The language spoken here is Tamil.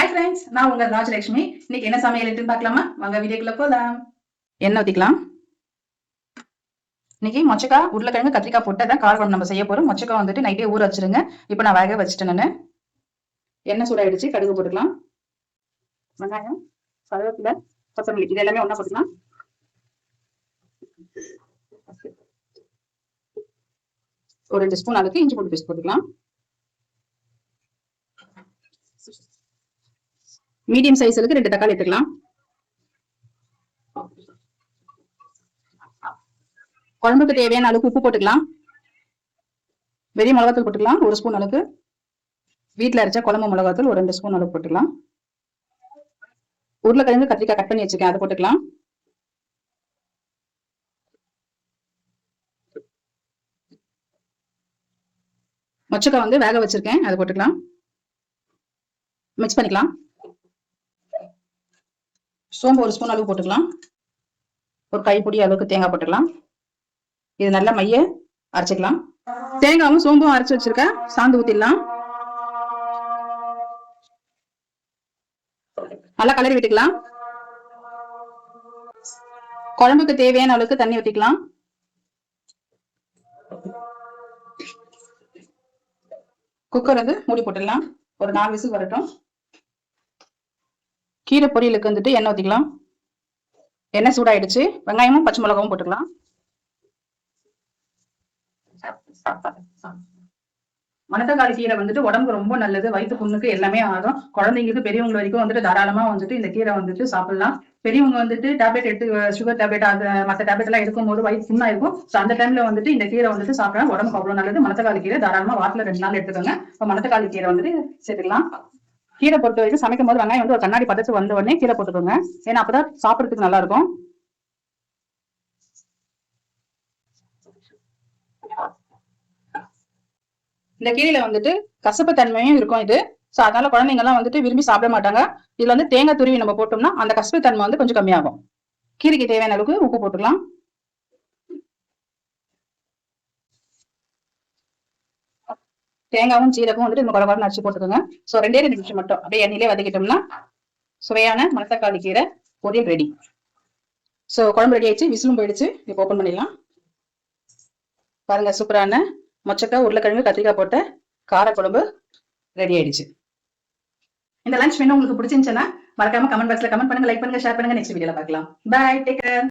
ஹாய் ஃப்ரெண்ட்ஸ், நான் உங்க ராஜலட்சுமி. இன்னைக்கு என்ன சமையல் பார்க்கலாமா? வாங்க வீடியோக்குள்ள போலாம். எண்ணெய் ஊத்திக்கலாம். இன்னைக்கு மொச்சக்காய், உருளைக்கிழங்கு, கத்திரிக்காய் போட்டு தான் கார குழம்பு நம்ம செய்ய போறோம். மொச்சக்காய் வந்துட்டு நைட்டே ஊற வச்சிருங்க. இப்போ நான் வேக வச்சுட்டேன். நான் எண்ணெய் சூடாயிடுச்சு. கடுகு போட்டுக்கலாம். வெங்காயம், கருவேப்பிலை, கொத்தமல்லி இது எல்லாமே ஒண்ணா போட்டுக்கலாம். ஒரு 2 ஸ்பூன் அளவுக்கு இஞ்சி பூண்டு பேஸ்ட் போட்டுக்கலாம். மீடியம் சைஸ்க்கு 2 தக்காளி எடுத்துக்கலாம். குழம்புக்கு தேவையான அளவுக்கு உப்பு போட்டுக்கலாம். வெறும் மிளகாத்தூள் போட்டுக்கலாம் 1 ஸ்பூன் அளவுக்கு. வீட்டில் அரைச்ச குழம்பு மிளகாத்தூள் ஒரு 2 ஸ்பூன் அளவுக்கு போட்டுக்கலாம். உருளைக்கிழங்கு கத்திரிக்காய் கட் பண்ணி வச்சிருக்கேன், அதை போட்டுக்கலாம். மொச்சக்காய் வந்து வேக வச்சிருக்கேன், அதை போட்டுக்கலாம். மிக்ஸ் பண்ணிக்கலாம். சோம்பு 1 ஸ்பூன் அளவு போட்டுக்கலாம். ஒரு கைப்பிடி அளவுக்கு தேங்காய் போட்டுக்கலாம். இது நல்லா மைய அரைச்சிக்கலாம். தேங்காயும் சோம்பும் அரைச்சு வச்சிருக்கேன், சாந்து ஊத்திடலாம். நல்லா கலரி விட்டுக்கலாம். குழம்புக்கு தேவையான அளவுக்கு தண்ணி ஊத்திக்கலாம். குக்கர் வந்து மூடி போட்டுடலாம். ஒரு 4 விசில் வரட்டும். கீரை பொரியலுக்கு வந்துட்டு எண்ணெய் ஊத்திக்கலாம். எண்ணெய் சூடாயிடுச்சு. வெங்காயமும் பச்சை மிளகாவும் போட்டுக்கலாம். மணத்தக்காளி கீரை வந்துட்டு உடம்புக்கு ரொம்ப நல்லது. வயிற்று புண்ணுக்கு எல்லாமே ஆகும். குழந்தைங்களுக்கு பெரியவங்க வரைக்கும் வந்துட்டு தாராளமா வந்துட்டு இந்த கீரை வந்துட்டு சாப்பிடலாம். பெரியவங்க வந்துட்டு டேப்லெட் எடுத்து சுகர் டேப்லெட் அது மற்ற டேப்லெட் எல்லாம் எடுக்கும்போது வயிற்று புண்ணா இருக்கும். ஸோ அந்த டைம்ல வந்துட்டு இந்த கீரை வந்துட்டு சாப்பிடலாம். உடம்புக்கு அவ்வளவு நல்லது. மணத்தக்காளி கீரை தாராளமா வாரத்துல 2 நாள் எடுத்துக்கோங்க. இப்போ மணத்தக்காளி கீரை வந்துட்டு சேர்த்துக்கலாம். கீரை பொறுத்த வரைக்கும் சமைக்கும் போது வெங்காயம் வந்து ஒரு கண்ணாடி பதத்து வந்த உடனே கீரை போட்டுக்கோங்க. ஏன்னா அப்பதான் சாப்பிடறதுக்கு நல்லா இருக்கும். இந்த கீரையில வந்துட்டு கசப்பு தன்மையும் இருக்கும் இது. ஸோ அதனால குழந்தைங்க எல்லாம் வந்துட்டு விரும்பி சாப்பிட மாட்டாங்க. இதுல வந்து தேங்காய் துருவி நம்ம போட்டோம்னா அந்த கசப்பு தன்மை வந்து கொஞ்சம் கம்மியாகும். கீரைக்கு தேவையான அளவுக்கு உப்பு போட்டுக்கலாம். தேங்காயும் சீரகம் வந்துட்டு இந்த குழம்பு அரைச்சு போட்டுக்கோங்க. ஸோ 2 நிமிஷம் மட்டும் அப்படியே எண்ணெயிலே வதக்கிட்டோம்னா சுவையான மணத்தக்காளி கீரை பொரியல் ரெடி. ஸோ குழம்பு ரெடி ஆயிடுச்சு. விசிலும் போயிடுச்சு. இப்போ ஓப்பன் பண்ணிடலாம். பாருங்க, சூப்பரான மொச்சக்காய், உருளைக்கிழங்கு, கத்திரிக்காய் போட்ட கார குழம்பு ரெடி ஆயிடுச்சு. இந்த லஞ்ச் மெனு உங்களுக்கு பிடிச்சிருந்துச்சுன்னா மறக்காம கமெண்ட் பாக்ஸ்ல கமெண்ட் பண்ணுங்க, லைக் பண்ணுங்க, ஷேர் பண்ணுங்க. நெக்ஸ்ட் வீடியோல பார்க்கலாம். Bye, take care.